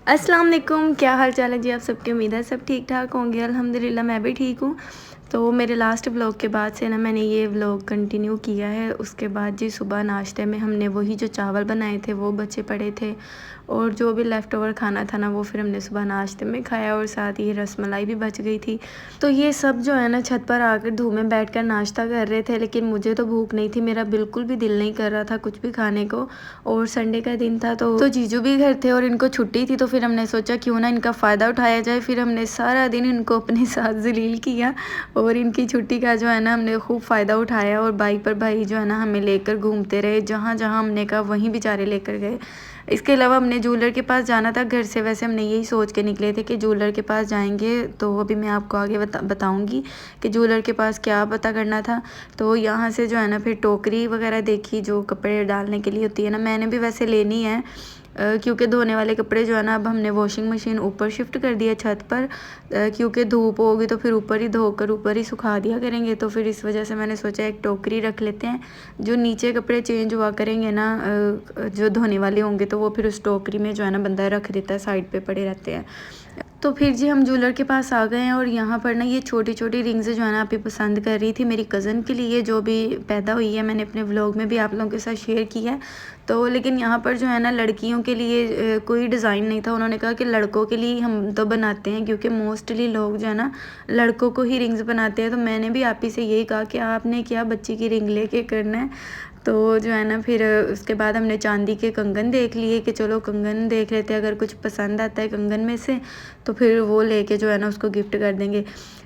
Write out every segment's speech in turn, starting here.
अस्सलाम वालेकुम, क्या हाल चाल है जी आप सबके। उम्मीद है सब ठीक ठाक होंगे। अल्हम्दुलिल्लाह मैं भी ठीक हूँ। तो मेरे लास्ट व्लॉग के बाद से ना मैंने ये व्लॉग कंटिन्यू किया है। उसके बाद जी सुबह नाश्ते में हमने वही जो चावल बनाए थे वो बचे पड़े थे, और जो भी लेफ़्ट ओवर खाना था ना वो फिर हमने सुबह नाश्ते में खाया, और साथ ही रसमलाई भी बच गई थी। तो ये सब जो है ना छत पर आकर धूप में बैठकर नाश्ता कर रहे थे, लेकिन मुझे तो भूख नहीं थी, मेरा बिल्कुल भी दिल नहीं कर रहा था कुछ भी खाने को। और संडे का दिन था तो जीजू भी घर थे और इनको छुट्टी थी, तो फिर हमने सोचा क्यों ना इनका फ़ायदा उठाया जाए। फिर हमने सारा दिन इनको अपने साथ ज़लील किया, और इनकी छुट्टी का जो है ना हमने खूब फ़ायदा उठाया, और बाइक पर भाई जो है ना हमें लेकर घूमते रहे, जहाँ जहाँ हमने कहा वहीं बेचारे लेकर गए। इसके अलावा हमने जूलर के पास जाना था घर से। वैसे हमने यही सोच के निकले थे कि जूलर के पास जाएंगे, तो अभी मैं आपको आगे बताऊंगी कि जूलर के पास क्या पता करना था। तो यहाँ से जो है ना फिर टोकरी वगैरह देखी जो कपड़े डालने के लिए होती है ना, मैंने भी वैसे लेनी है, क्योंकि धोने वाले कपड़े जो है ना अब हमने वॉशिंग मशीन ऊपर शिफ्ट कर दिया छत पर, क्योंकि धूप होगी तो फिर ऊपर ही धोकर ऊपर ही सुखा दिया करेंगे। तो फिर इस वजह से मैंने सोचा एक टोकरी रख लेते हैं, जो नीचे कपड़े चेंज हुआ करेंगे ना जो धोने वाले होंगे तो वो फिर उस टोकरी में जो है ना बंदा रख देता है, साइड पे पड़े रहते हैं। तो फिर जी हम ज्वेलर के पास आ गए हैं, और यहाँ पर ना ये छोटी छोटी रिंग्स जो है ना आप ही पसंद कर रही थी मेरी कज़न के लिए, जो भी पैदा हुई है। मैंने अपने व्लॉग में भी आप लोगों के साथ शेयर किया है। तो लेकिन यहाँ पर जो है ना लड़कियों के लिए कोई डिज़ाइन नहीं था। उन्होंने कहा कि लड़कों के लिए हम तो बनाते हैं, क्योंकि मोस्टली लोग जो है ना लड़कों को ही रिंग्स बनाते हैं। तो मैंने भी आप ही से यही कहा कि आपने क्या बच्ची की रिंग लेके करना है। तो जो है ना फिर उसके बाद हमने चांदी के कंगन देख लिए कि चलो कंगन देख लेते हैं, अगर कुछ पसंद आता है कंगन में से तो फिर वो लेके जो है ना उसको गिफ्ट कर देंगे।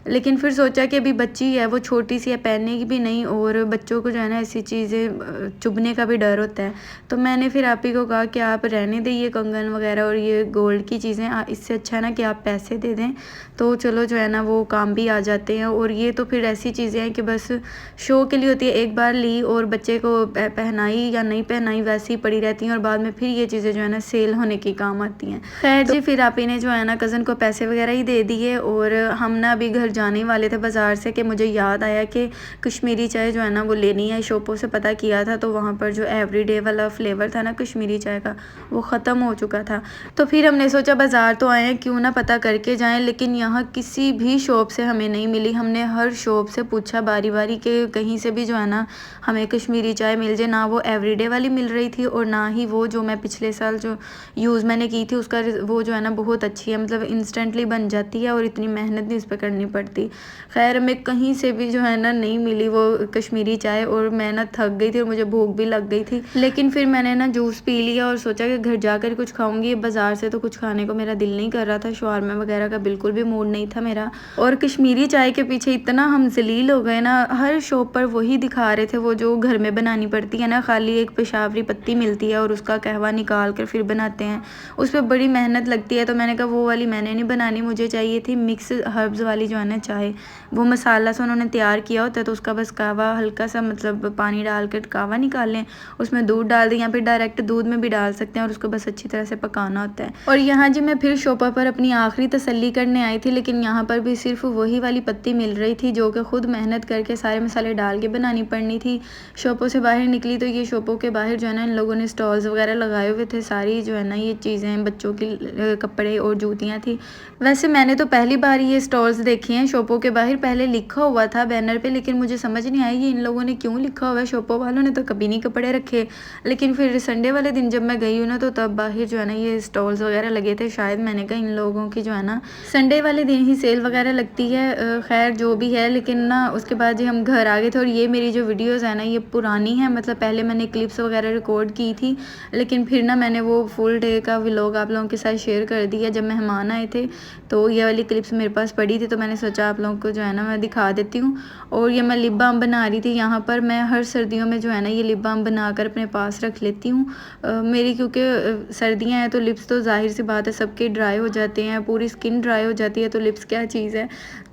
लेकिन फिर सोचा कि अभी बच्ची है, वो छोटी सी है, पहनने की भी नहीं, और बच्चों को जो है ना ऐसी चीज़ें चुभने का भी डर होता है। तो मैंने फिर आप ही को कहा कि आप रहने दें ये कंगन वगैरह और ये गोल्ड की चीज़ें, इससे अच्छा है ना कि आप पैसे दे दें, तो चलो जो है ना वो काम भी आ जाते हैं। और ये तो फिर ऐसी चीज़ें हैं कि बस शो के लिए होती है, एक बार ली और बच्चे को पहनाई या नहीं पहनाई वैसी ही पड़ी रहती हैं, और बाद में फिर ये चीज़ें जो है ना सेल होने की काम आती हैं। खैर जी फिर आप ही ने जो है ना कज़न को पैसे वगैरह ही दे दिए, और हम ना अभी घर जाने वाले थे बाज़ार से, कि मुझे याद आया कि कश्मीरी चाय जो है ना वो लेनी है। शॉपों से पता किया था तो वहाँ पर जो एवरीडे वाला फ्लेवर था ना कश्मीरी चाय का वो ख़त्म हो चुका था। तो फिर हमने सोचा बाज़ार तो आए हैं, क्यों ना पता करके जाएं। लेकिन यहाँ किसी भी शॉप से हमें नहीं मिली। हमने हर शॉप से पूछा बारी बारी कि कहीं से भी जो है ना हमें कश्मीरी चाय मिल जाए। ना वो एवरीडे वाली मिल रही थी, और ना ही वो जो मैं पिछले साल जो यूज़ मैंने की थी उसका वो जो है ना बहुत अच्छी है, मतलब इंस्टेंटली बन जाती है और इतनी मेहनत नहीं इस पर करनी पड़ती। खैर हमें कहीं से भी जो है ना नहीं मिली वो कश्मीरी चाय, और मैं ना थक गई थी और मुझे भूख भी लग गई थी। लेकिन फिर मैंने ना जूस पी लिया और सोचा कि घर जाकर कुछ खाऊंगी। बाज़ार से तो कुछ खाने को मेरा दिल नहीं कर रहा था, शवारमा वगैरह का बिल्कुल भी मूड नहीं था मेरा। और कश्मीरी चाय के पीछे इतना हम जलील हो गए ना, हर शॉप पर वही दिखा रहे थे, वो जो घर में बनानी पड़ती है ना, खाली एक पेशावरी पत्ती मिलती है और उसका कहवा निकाल कर फिर बनाते हैं, उस पर बड़ी मेहनत लगती है। तो मैंने कहा वो वाली मैंने नहीं बनानी, मुझे चाहिए थी मिक्स हर्ब्स वाली जो है ना चाय। वो मसाला सा उन्होंने तैयार किया होता है, तो उसका बस कहवा हल्का सा मतलब पानी डाल कर कहवा निकाल लें, उसमें दूध डाल दें, या फिर डायरेक्ट दूध में भी डाल सकते हैं, और उसको बस अच्छी तरह से पकाना होता है। और यहाँ जी मैं फिर शॉपर पर अपनी आखिरी तसल्ली करने आई थी, लेकिन यहाँ पर भी सिर्फ वही वाली पत्ती मिल रही थी जो कि खुद मेहनत करके सारे मसाले डाल के बनानी पड़नी थी। शॉपों से बाहर निकली तो ये शॉपों के बाहर जो है ना इन लोगों ने स्टॉल्स वगैरह लगाए हुए थे, सारी जो है ना ये चीज़ें बच्चों की कपड़े और जूतियाँ थी। वैसे मैंने तो पहली बार ये स्टॉल्स देखे हैं शॉपों के बाहर, पहले लिखा हुआ था बैनर पे, लेकिन मुझे समझ नहीं आया ये इन लोगों ने क्यों लिखा हुआ है। शॉपों वालों ने तो कभी नहीं कपड़े रखे। लेकिन फिर संडे वाले दिन जब मैं गई हूँ ना, तो तब बाहर जो है ना ये स्टॉल्स वगैरह लगे थे। शायद मैंने कहा इन लोगों की जो है ना संडे वाले दिन ही सेल वगैरह लगती है। खैर जो भी है, लेकिन ना उसके बाद जी हम घर आ गए थे। और ये मेरी जो वीडियोज़ है ना ये पुरानी है, मतलब पहले मैंने क्लिप्स वगैरह रिकॉर्ड की थी, लेकिन फिर ना मैंने वो फुल डे का व्लॉग आप लोगों के साथ शेयर कर दिया जब मेहमान आए थे। तो ये वाली क्लिप्स मेरे पास पड़ी थी, तो मैंने सोचा आप लोगों को जो है ना मैं दिखा देती हूँ। और ये मैं लिप बाम बना रही थी यहाँ पर। मैं हर सर्दियों में जो है ना ये लिप बाम बनाकर अपने पास रख लेती हूँ। मेरी क्योंकि सर्दियाँ हैं तो लिप्स तो जाहिर सी बात है सबके ड्राई हो जाते हैं, पूरी स्किन ड्राई हो जाती है, तो लिप्स क्या चीज़ है।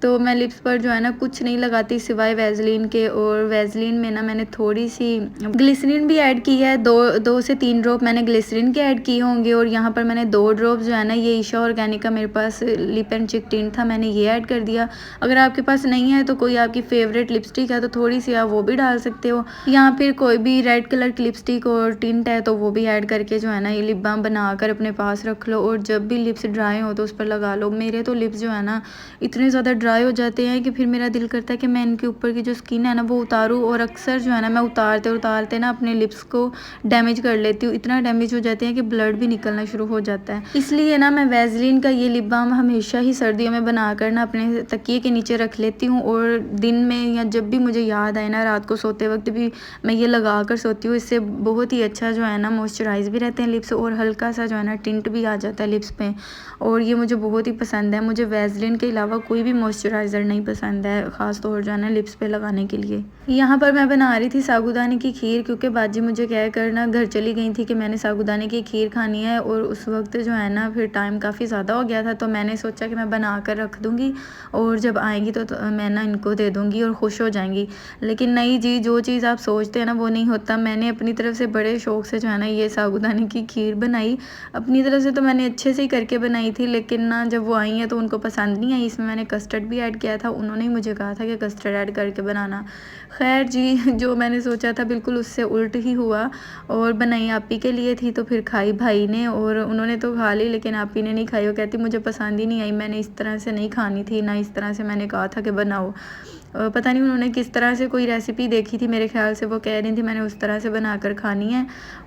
तो मैं लिप्स पर जो है ना कुछ नहीं लगाती सिवाय वैसलीन के। और वैसलीन में ना मैंने थोड़ी सी ग्लिसरीन भी ऐड की है, 2 से 3 ड्रॉप मैंने ग्लिसरीन के ऐड किए होंगे। और यहाँ पर मैंने 2 ड्रॉप जो है ना ये ईशा ऑर्गेनिक का मेरे पास लिप एंड चिक टिंट था, मैंने ये ऐड कर दिया। अगर आपके पास नहीं है तो कोई आपकी फेवरेट लिपस्टिक है तो थोड़ी सी आप वो भी डाल सकते हो, या फिर कोई भी रेड कलर की लिपस्टिक और टिंट है तो वो भी ऐड करके जो है ना ये लिप बाम बनाकर अपने पास रख लो। और जब भी लिप्स ड्राई हो तो उस पर लगा लो। मेरे तो लिप्स जो है ना इतने ज़्यादा ड्राई हो जाते हैं कि फिर मेरा दिल करता है कि मैं इनके ऊपर की जो स्किन है ना वो उतारूँ। और अक्सर जो है ना मैं उतारते ना अपने लिप्स को डैमेज कर लेती हूँ। इतना डैमेज हो जाते हैं कि ब्लड भी निकलना शुरू हो जाता है। इसलिए ना मैं वैसलीन का ये लिप बाम हमेशा ही सर्दियों में बनाकर ना अपने तकिए के नीचे रख लेती हूँ। और दिन में या जब भी मुझे याद आए ना रात को सोते वक्त भी मैं ये लगा कर सोती हूँ। इससे बहुत ही अच्छा जो है ना मॉइस्चराइज भी रहते हैं लिप्स और हल्का सा जो है ना टिंट भी आ जाता है लिप्स पे। और ये मुझे बहुत ही पसंद है। मुझे वैसलीन के अलावा कोई भी मॉइस्चराइज़र नहीं पसंद है, ख़ास तौर जो है ना लिप्स पे लगाने के लिए। यहाँ पर मैं बना रही थी साबूदाने की खीर, क्योंकि बाजी मुझे कह कर ना घर चली गई थी कि मैंने साबूदाने की खीर खानी है। और उस वक्त जो है ना फिर टाइम काफ़ी ज़्यादा हो गया था, तो मैंने सोचा कि मैं बना कर रख दूँगी और जब आएँगी तो मैं ना इनको दे दूँगी और खुश हो जाएंगी। लेकिन नहीं जी, जो चीज़ आप सोचते हैं ना वो नहीं होता। मैंने अपनी तरफ से बड़े शौक़ से जो है ना ये साबूदाने की खीर बनाई। अपनी तरफ से तो मैंने अच्छे से ही करके बनाई थी, लेकिन ना जब वो आई हैं तो उनको पसंद नहीं आई। इसमें मैंने कस्टर्ड भी ऐड किया था, उन्होंने ही मुझे कहा था कि कस्टर्ड ऐड करके बनाना। खैर जी, जो मैंने सोचा था बिल्कुल उससे उल्ट ही हुआ। और बनाई आपी के लिए थी तो फिर खाई भाई ने, और उन्होंने तो खा ली लेकिन आपी ने नहीं खाई। वो कहती मुझे पसंद ही नहीं आई, मैंने इस तरह से नहीं खानी थी, ना इस तरह से मैंने कहा था कि बनाओ। पता नहीं उन्होंने किस तरह से कोई रेसिपी देखी थी, मेरे ख्याल से वो कह रही थी मैंने उस तरह से बनाकर खानी है।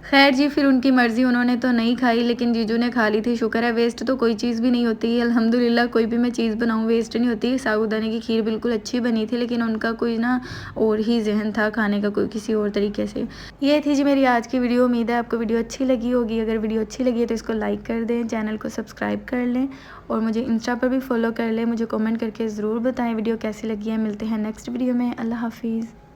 खैर जी, फिर उनकी मर्ज़ी, उन्होंने तो नहीं खाई लेकिन जीजू ने खा ली थी। शुक्र है, वेस्ट तो कोई चीज़ भी नहीं होती है अल्हम्दुलिल्लाह। कोई भी मैं चीज़ बनाऊँ वेस्ट नहीं होती। साबूदाने की खीर बिल्कुल अच्छी बनी थी, लेकिन उनका कोई ना और ही जहन था खाने का, कोई किसी और तरीके से। ये थी जी मेरी आज की वीडियो। उम्मीद है आपको वीडियो अच्छी लगी होगी। अगर वीडियो अच्छी लगी है तो इसको लाइक कर दें, चैनल को सब्सक्राइब कर लें और मुझे इंस्टा पर भी फॉलो कर लें। मुझे कमेंट करके ज़रूर बताएं वीडियो कैसी लगी है। मिलते हैं नेक्स्ट वीडियो में। अल्लाह हाफिज़।